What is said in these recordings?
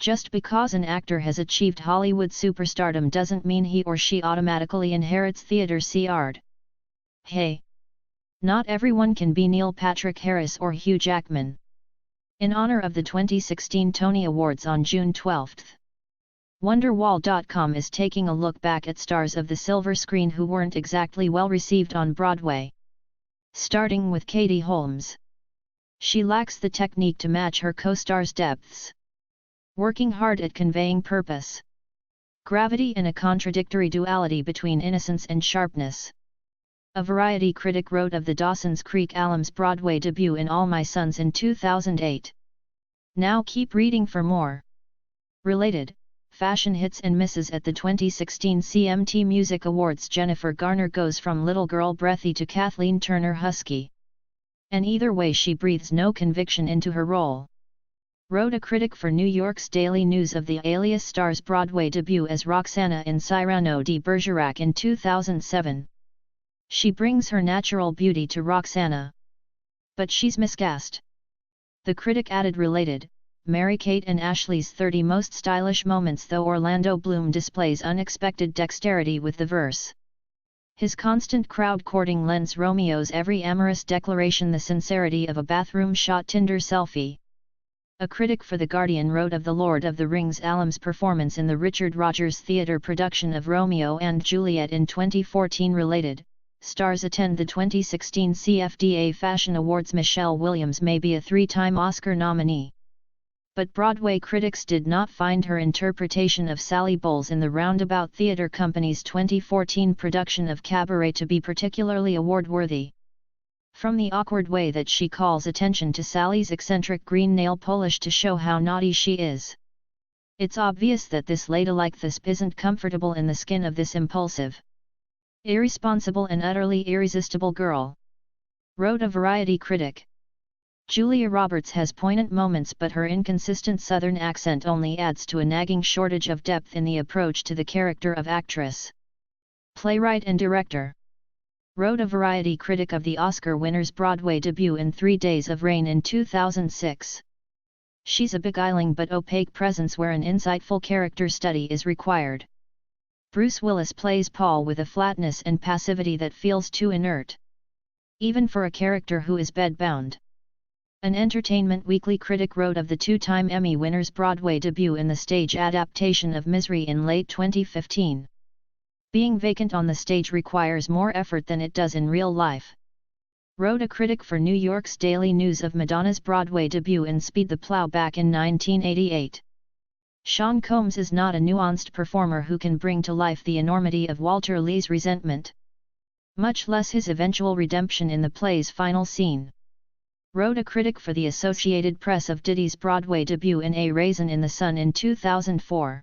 Just because an actor has achieved Hollywood superstardom doesn't mean he or she automatically inherits theater card. Hey! Not everyone can be Neil Patrick Harris or Hugh Jackman. In honor of the 2016 Tony Awards on June 12, Wonderwall.com is taking a look back at stars of the silver screen who weren't exactly well received on Broadway. Starting with Katie Holmes. She lacks the technique to match her co-star's depths. Working hard at conveying purpose, gravity and a contradictory duality between innocence and sharpness. A Variety critic wrote of the Dawson's Creek alum's Broadway debut in All My Sons in 2008. Now keep reading for more. Related, fashion hits and misses at the 2016 CMT Music Awards. Jennifer Garner goes from little girl breathy to Kathleen Turner husky. And either way she breathes no conviction into her role. Wrote a critic for New York's Daily News of the Alias star's Broadway debut as Roxana in Cyrano de Bergerac in 2007. She brings her natural beauty to Roxana. But she's miscast. The critic added related, Mary-Kate and Ashley's 30 most stylish moments, though Orlando Bloom displays unexpected dexterity with the verse. His constant crowd courting lends Romeo's every amorous declaration the sincerity of a bathroom shot Tinder selfie. A critic for The Guardian wrote of the Lord of the Rings alum's performance in the Richard Rodgers Theatre production of Romeo and Juliet in 2014. Related, stars attend the 2016 CFDA Fashion Awards. Michelle Williams may be a 3-time Oscar nominee. But Broadway critics did not find her interpretation of Sally Bowles in the Roundabout Theatre Company's 2014 production of Cabaret to be particularly award-worthy. From the awkward way that she calls attention to Sally's eccentric green nail polish to show how naughty she is, it's obvious that this ladylike thusp isn't comfortable in the skin of this impulsive, irresponsible and utterly irresistible girl. Wrote a Variety critic. Julia Roberts has poignant moments, but her inconsistent Southern accent only adds to a nagging shortage of depth in the approach to the character of actress. Playwright and director. Wrote a Variety critic of the Oscar winner's Broadway debut in 3 Days of Rain in 2006. She's a beguiling but opaque presence where an insightful character study is required. Bruce Willis plays Paul with a flatness and passivity that feels too inert, even for a character who is bedbound. An Entertainment Weekly critic wrote of the 2-time Emmy winner's Broadway debut in the stage adaptation of Misery in late 2015. Being vacant on the stage requires more effort than it does in real life. Wrote a critic for New York's Daily News of Madonna's Broadway debut in Speed the Plow back in 1988. Sean Combs is not a nuanced performer who can bring to life the enormity of Walter Lee's resentment, much less his eventual redemption in the play's final scene. Wrote a critic for the Associated Press of Diddy's Broadway debut in A Raisin in the Sun in 2004.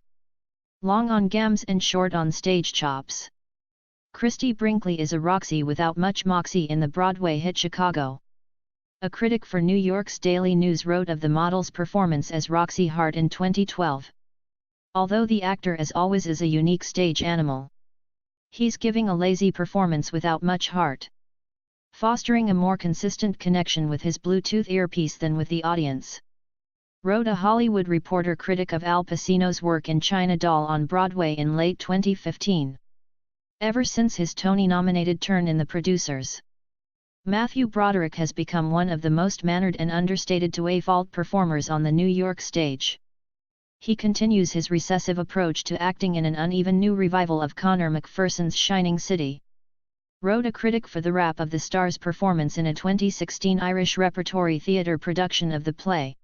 Long on gams and short on stage chops. Christy Brinkley is a Roxy without much moxie in the Broadway hit Chicago. A critic for New York's Daily News wrote of the model's performance as Roxy Hart in 2012. Although the actor as always is a unique stage animal, he's giving a lazy performance without much heart, fostering a more consistent connection with his Bluetooth earpiece than with the audience. Wrote a Hollywood Reporter critic of Al Pacino's work in China Doll on Broadway in late 2015. Ever since his Tony-nominated turn in The Producers, Matthew Broderick has become one of the most mannered and understated to a fault performers on the New York stage. He continues his recessive approach to acting in an uneven new revival of Conor McPherson's Shining City. Wrote a critic for The Rap of the Star's performance in a 2016 Irish Repertory Theatre production of the play.